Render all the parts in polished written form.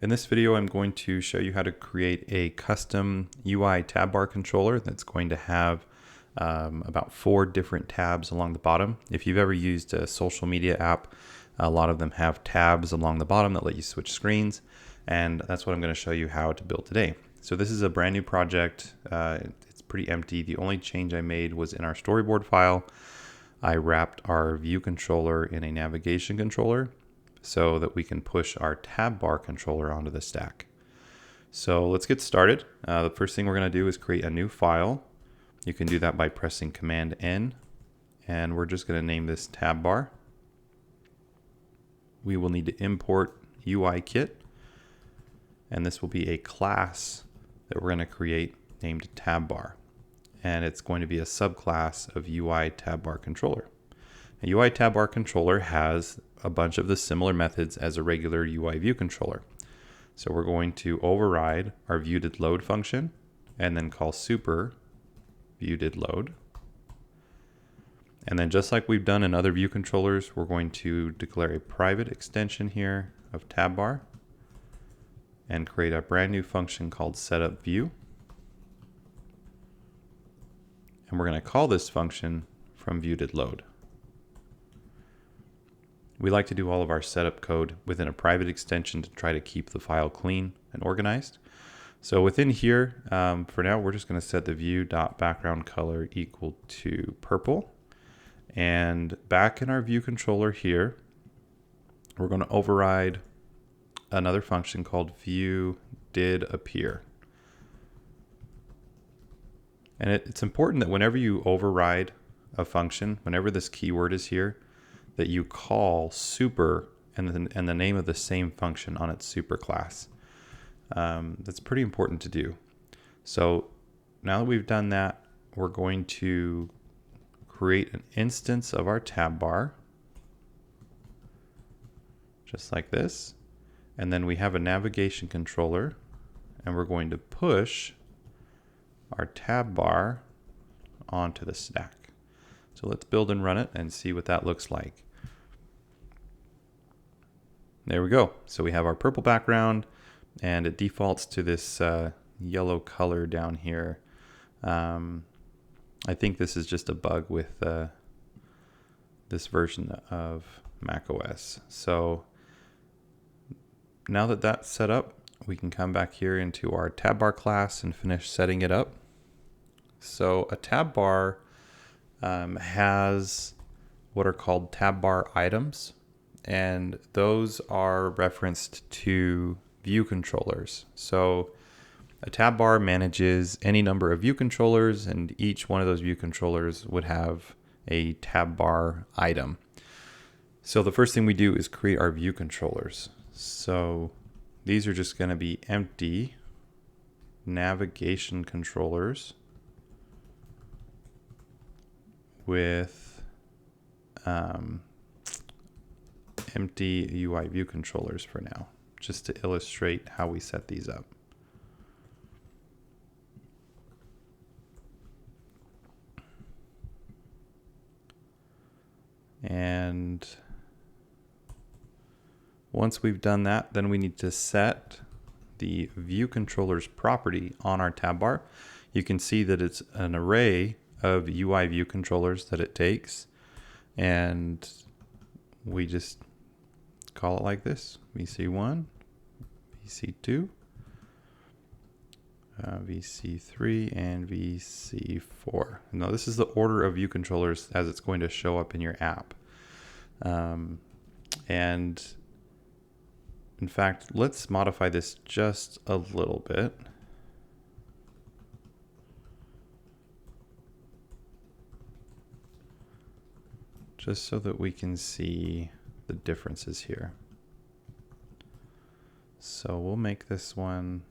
In this video, I'm going to show you how to create a custom UI tab bar controller that's going to have about 4 different tabs along the bottom. If you've ever used a social media app, a lot of them have tabs along the bottom that let you switch screens, and that's what I'm going to show you how to build today. So this is a brand new project. It's pretty empty. The only change I made was in our storyboard file. I wrapped our view controller in a navigation controller so that we can push our tab bar controller onto the stack. So let's get started. The first thing we're going to do is create a new file. You can do that by pressing Command N, and we're just going to name this tab bar. We will need to import UI kit, and this will be a class that we're going to create named tab bar, and it's going to be a subclass of UI tab bar controller. A UI tab bar controller has a bunch of the similar methods as a regular UI view controller. So we're going to override our viewDidLoad function and then call super viewDidLoad. And then just like we've done in other view controllers, we're going to declare a private extension here of tab bar and create a brand new function called setupView. And we're going to call this function from viewDidLoad. We like to do all of our setup code within a private extension to try to keep the file clean and organized. So within here, for now, we're just going to set the view.background color equal to purple. And back in our view controller here, we're going to override another function called viewDidAppear. And it's important that whenever you override a function, whenever this keyword is here, that you call super and the name of the same function on its super class. That's pretty important to do. So now that we've done that, we're going to create an instance of our tab bar, just like this. And then we have a navigation controller, and we're going to push our tab bar onto the stack. So let's build and run it and see what that looks like. There we go. So we have our purple background, and it defaults to this yellow color down here. I think this is just a bug with this version of macOS. So now that that's set up, we can come back here into our tab bar class and finish setting it up. So a tab bar has what are called tab bar items, and those are referenced to view controllers. So a tab bar manages any number of view controllers, and each one of those view controllers would have a tab bar item. So the first thing we do is create our view controllers. So these are just going to be empty navigation controllers with empty UI view controllers for now, just to illustrate how we set these up. And once we've done that, then we need to set the view controller's property on our tab bar. You can see that it's an array of UI view controllers that it takes, and we just call it like this: VC1, VC2, VC3, and VC4. Now this is the order of view controllers as it's going to show up in your app. And in fact, let's modify this just a little bit. Just so that we can see the differences here. So we'll make this one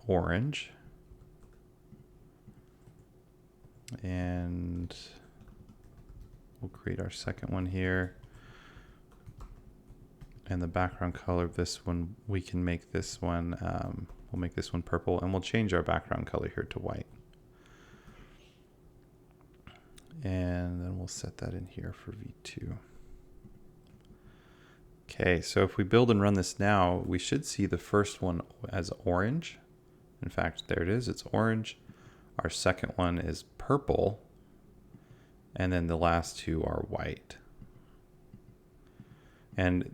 orange. And we'll create our second one here. And the background color of this one, we can make this one, we'll make this one purple, and we'll change our background color here to white. And then we'll set that in here for V2. Okay, so if we build and run this now, we should see the first one as orange. In fact, there it is, it's orange. Our second one is purple. And then the last two are white. And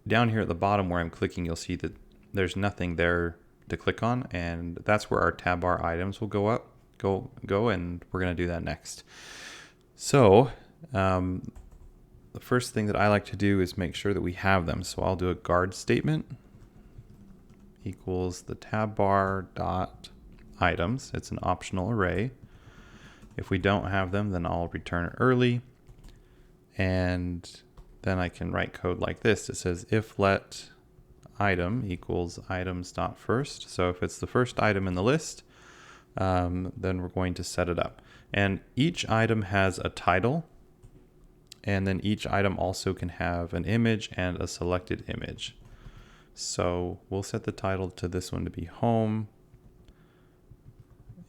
down here at the bottom where I'm clicking, you'll see that there's nothing there to click on, and that's where our tab bar items will go, and we're going to do that next. So the first thing that I like to do is make sure that we have them. So I'll do a guard statement equals the tab bar dot items. It's an optional array. If we don't have them, then I'll return early, and then I can write code like this. It says if let item equals items dot first. So if it's the first item in the list, then we're going to set it up. And each item has a title, and then each item also can have an image and a selected image. So we'll set the title to this one to be home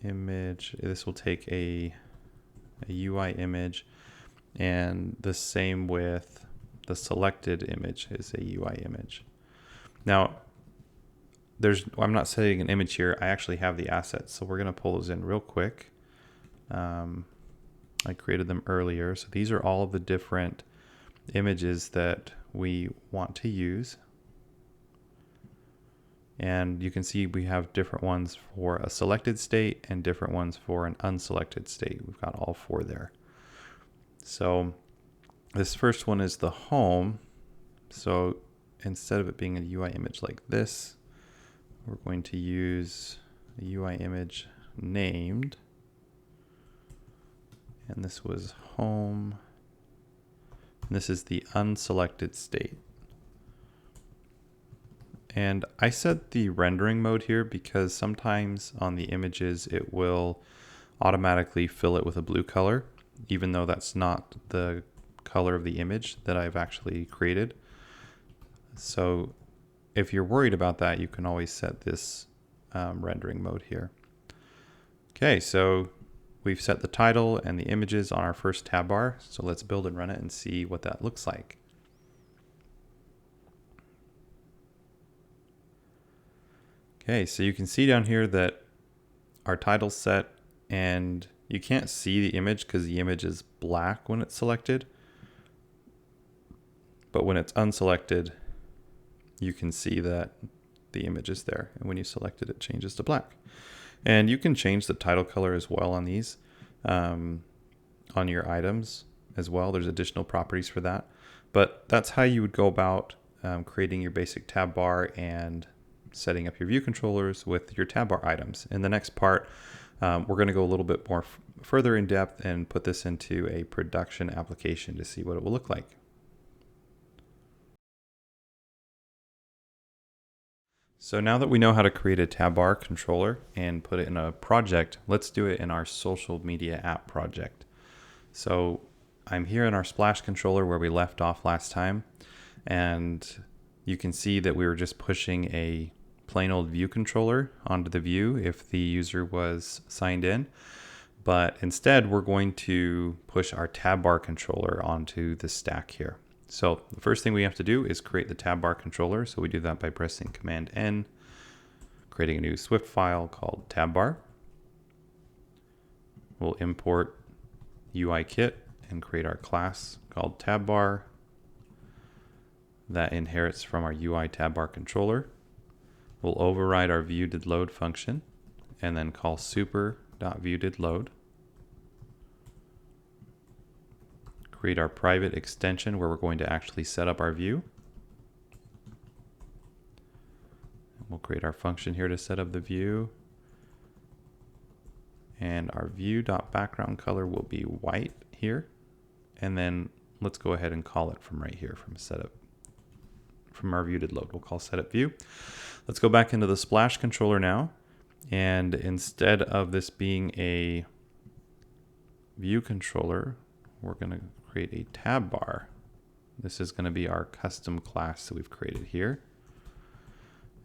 image. This will take a UI image, and the same with the selected image is a UI image. Now, I'm not setting an image here. I actually have the assets, so we're going to pull those in real quick. I created them earlier, so these are all of the different images that we want to use. And you can see we have different ones for a selected state and different ones for an unselected state. We've got all four there. So this first one is the home. So instead of it being a UI image like this, we're going to use a UI image named. And this was home. And this is the unselected state. And I set the rendering mode here because sometimes on the images it will automatically fill it with a blue color, even though that's not the color of the image that I've actually created. So if you're worried about that, you can always set this rendering mode here. Okay, so we've set the title and the images on our first tab bar. So let's build and run it and see what that looks like. Okay, so you can see down here that our title's set, and you can't see the image because the image is black when it's selected. But when it's unselected, you can see that the image is there. And when you select it, it changes to black. And you can change the title color as well on these, on your items as well. There's additional properties for that. But that's how you would go about creating your basic tab bar and setting up your view controllers with your tab bar items. In the next part, we're going to go a little bit more further in depth and put this into a production application to see what it will look like. So now that we know how to create a tab bar controller and put it in a project, let's do it in our social media app project. So I'm here in our Splash controller where we left off last time, and you can see that we were just pushing a plain old view controller onto the view if the user was signed in. But instead, we're going to push our tab bar controller onto the stack here. So the first thing we have to do is create the tab bar controller. So we do that by pressing Command N, creating a new Swift file called tab bar. We'll import UIKit and create our class called tab bar that inherits from our UI tab bar controller. We'll override our viewDidLoad function and then call super.viewDidLoad. Create our private extension where we're going to actually set up our view. We'll create our function here to set up the view. And our view.background color will be white here. And then let's go ahead and call it from right here from setup. From our viewDidLoad, we'll call setup view. Let's go back into the Splash controller now. And instead of this being a view controller, we're going to create a tab bar. This is going to be our custom class that we've created here.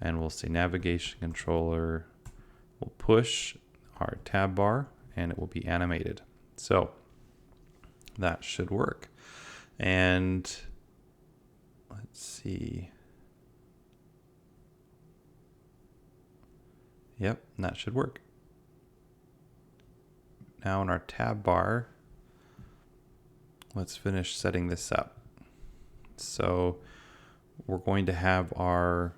And we'll say navigation controller. We'll push our tab bar and it will be animated. So that should work. And let's Let's see. Yep, that should work. Now in our tab bar, let's finish setting this up. So we're going to have our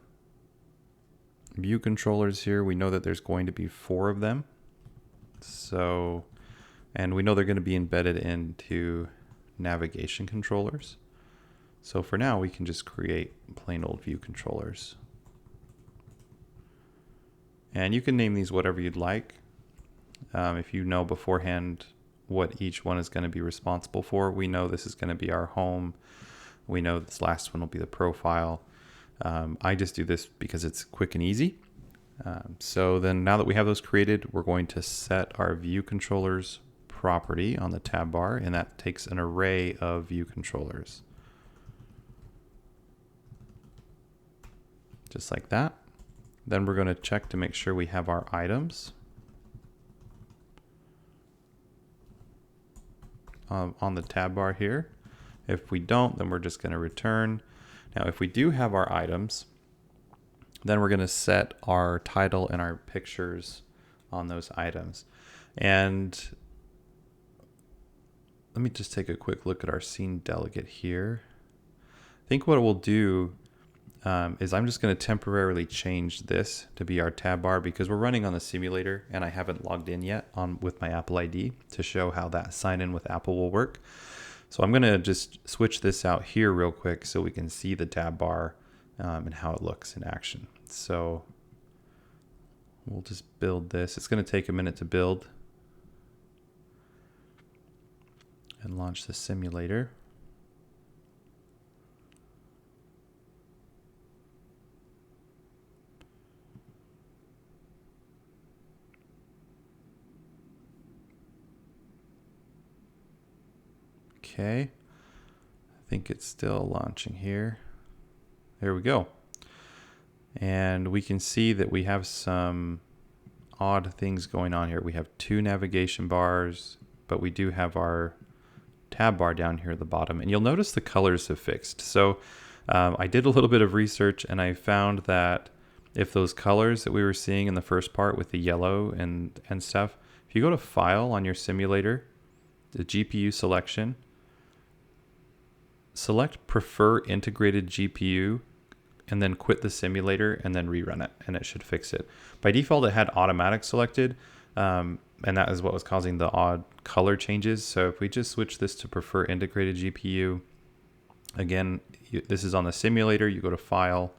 view controllers here. We know that there's going to be 4 of them. So, and we know they're going to be embedded into navigation controllers. So for now, we can just create plain old view controllers. And you can name these whatever you'd like. If you know beforehand what each one is going to be responsible for, we know this is going to be our home. We know this last one will be the profile. I just do this because it's quick and easy. So then now that we have those created, we're going to set our view controllers property on the tab bar, and that takes an array of view controllers. Just like that. Then we're going to check to make sure we have our items on the tab bar here. If we don't, then we're just going to return. Now, if we do have our items, then we're going to set our title and our pictures on those items. And let me just take a quick look at our scene delegate here. I think what we'll do is I'm just going to temporarily change this to be our tab bar because we're running on the simulator and I haven't logged in yet with my Apple ID to show how that sign in with Apple will work. So I'm going to just switch this out here real quick so we can see the tab bar and how it looks in action. So we'll just build this. It's going to take a minute to build and launch the simulator. Okay, I think it's still launching here. There we go. And we can see that we have some odd things going on here. We have 2 navigation bars, but we do have our tab bar down here at the bottom. And you'll notice the colors have fixed. So I did a little bit of research and I found that if those colors that we were seeing in the first part with the yellow and stuff, if you go to File on your simulator, the GPU selection, select Prefer Integrated GPU, and then quit the simulator and then rerun it, and it should fix it. By default, it had automatic selected, and that is what was causing the odd color changes. So if we just switch this to Prefer Integrated GPU, again, this is on the simulator, you go to File,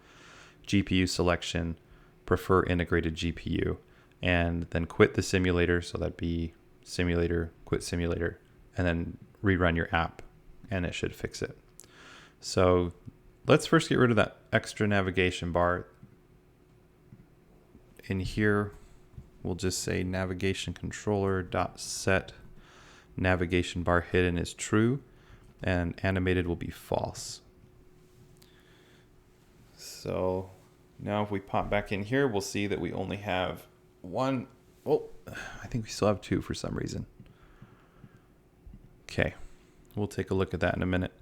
GPU Selection, Prefer Integrated GPU, and then quit the simulator, so that'd be simulator, quit simulator, and then rerun your app, and it should fix it. So let's first get rid of that extra navigation bar. In here, we'll just say navigation controller dot set navigation bar hidden is true, and animated will be false. So now if we pop back in here, we'll see that we only have 1. Oh, I think we still have 2 for some reason. Okay, we'll take a look at that in a minute.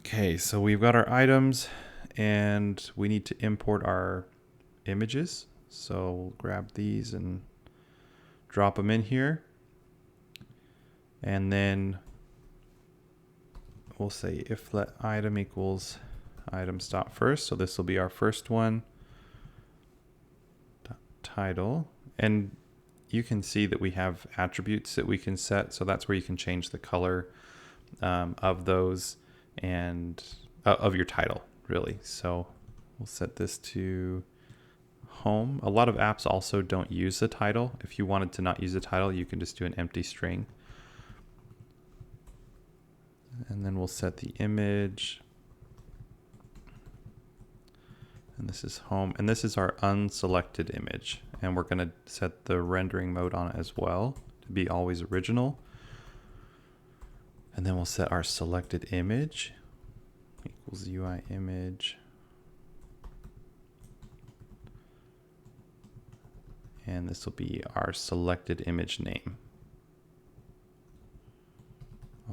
Okay, so we've got our items and we need to import our images. So we'll grab these and drop them in here. And then we'll say if let item equals items dot first. So this will be our first one. Title. And you can see that we have attributes that we can set. So that's where you can change the color of those and of your title, really. So we'll set this to home. A lot of apps also don't use the title. If you wanted to not use the title, you can just do an empty string. And then we'll set the image. And this is home. And this is our unselected image. And we're going to set the rendering mode on it as well to be always original. And then we'll set our selected image equals UI image. And this will be our selected image name.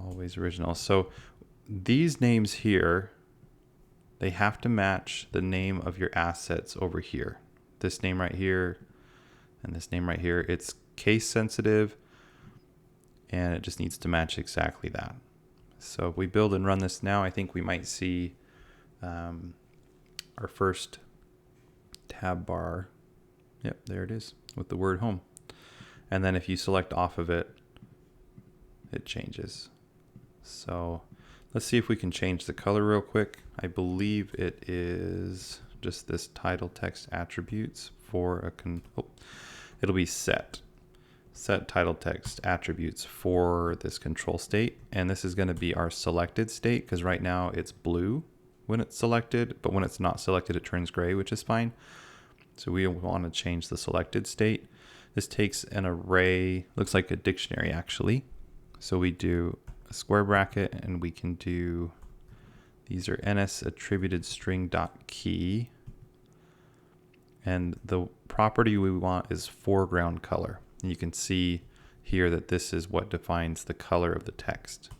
Always original. So these names here, they have to match the name of your assets over here. This name right here and this name right here, it's case sensitive and it just needs to match exactly that. So if we build and run this now, I think we might see our first tab bar. Yep, there it is with the word home. And then if you select off of it, it changes. So let's see if we can change the color real quick. I believe it is just this title text attributes for it'll be set title text attributes for this control state. And this is going to be our selected state, because right now it's blue when it's selected, but when it's not selected, it turns gray, which is fine. So we want to change the selected state. This takes an array, looks like a dictionary actually. So we do a square bracket and we can do, these are ns attributed string dot key. And the property we want is foreground color. And you can see here that this is what defines the color of the text.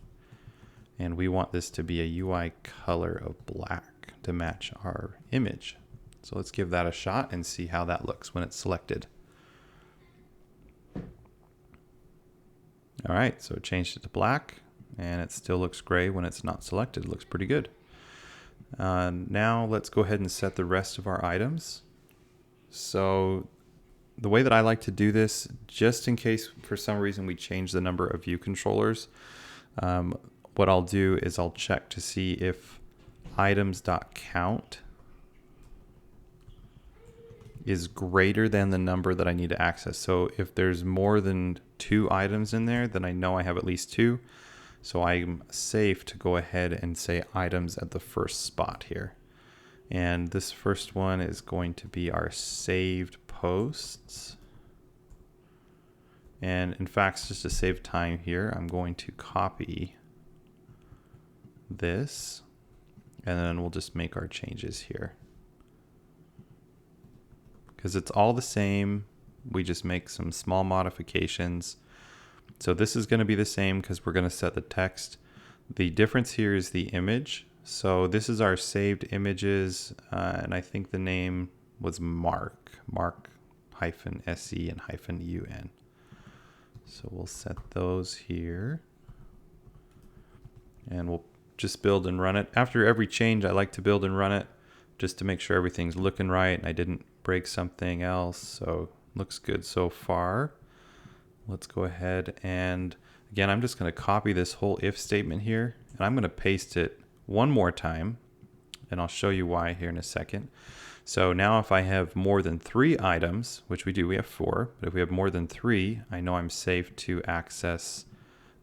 And we want this to be a UI color of black to match our image. So let's give that a shot and see how that looks when it's selected. All right, so it changed it to black and it still looks gray when it's not selected. It looks pretty good. Now let's go ahead and set the rest of our items. So the way that I like to do this, just in case for some reason we change the number of view controllers, what I'll do is I'll check to see if items.count is greater than the number that I need to access. So if there's more than 2 items in there, then I know I have at least 2. So I'm safe to go ahead and say items at the first spot here. And this first one is going to be our saved posts. And in fact, just to save time here, I'm going to copy this and then we'll just make our changes here. Because it's all the same, we just make some small modifications. So this is going to be the same because we're going to set the text. The difference here is the image. So this is our saved images, and I think the name was mark -se and -un. So we'll set those here. And we'll just build and run it. After every change, I like to build and run it just to make sure everything's looking right and I didn't break something else. So looks good so far. Let's go ahead and again, I'm just going to copy this whole if statement here and I'm going to paste it one more time and I'll show you why here in a second. So now if I have more than 3 items, which we do, we have 4, but if we have more than 3, I know I'm safe to access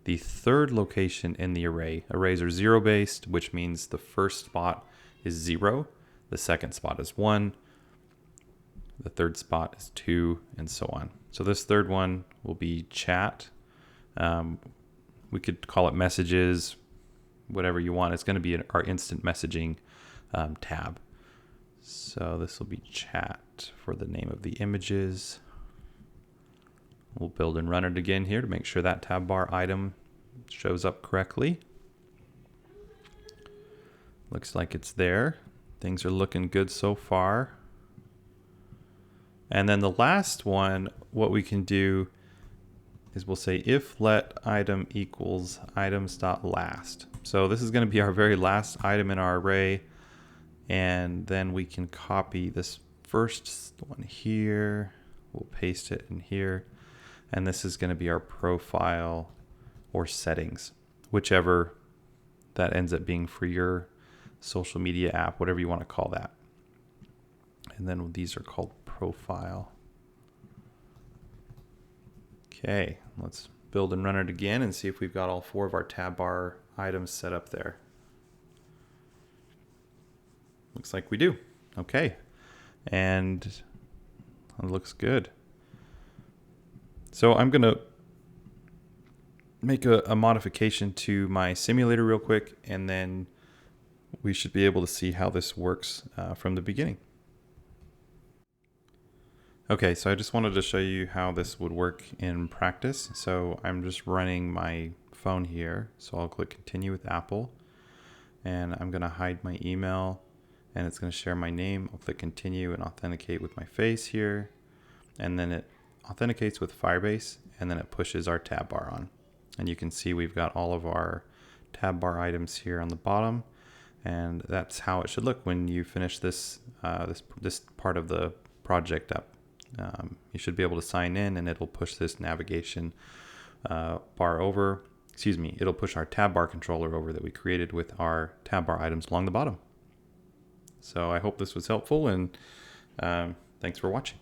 the third location in the array. Arrays are 0 based, which means the first spot is 0, the second spot is 1, the third spot is 2, and so on. So this third one will be chat. We could call it messages, whatever you want. It's going to be our instant messaging tab. So this will be chat for the name of the images. We'll build and run it again here to make sure that tab bar item shows up correctly. Looks like it's there. Things are looking good so far. And then the last one, what we can do is we'll say if let item equals items.last. So this is going to be our very last item in our array. And then we can copy this first one here. We'll paste it in here. And this is going to be our profile or settings, whichever that ends up being for your social media app, whatever you want to call that. And then these are called profile. Okay, let's build and run it again and see if we've got all 4 of our tab bar items set up there. Looks like we do. Okay, and it looks good. So I'm going to make a modification to my simulator real quick, and then we should be able to see how this works from the beginning. Okay, so I just wanted to show you how this would work in practice. So I'm just running my phone here. So I'll click continue with Apple. and I'm going to hide my email, and it's going to share my name. I'll click continue and authenticate with my face here, and then it authenticates with Firebase, and then it pushes our tab bar on. And you can see we've got all of our tab bar items here on the bottom, and that's how it should look when you finish this this part of the project up. You should be able to sign in, and it'll push this navigation bar over. Excuse me, it'll push our tab bar controller over that we created with our tab bar items along the bottom. So I hope this was helpful, and thanks for watching.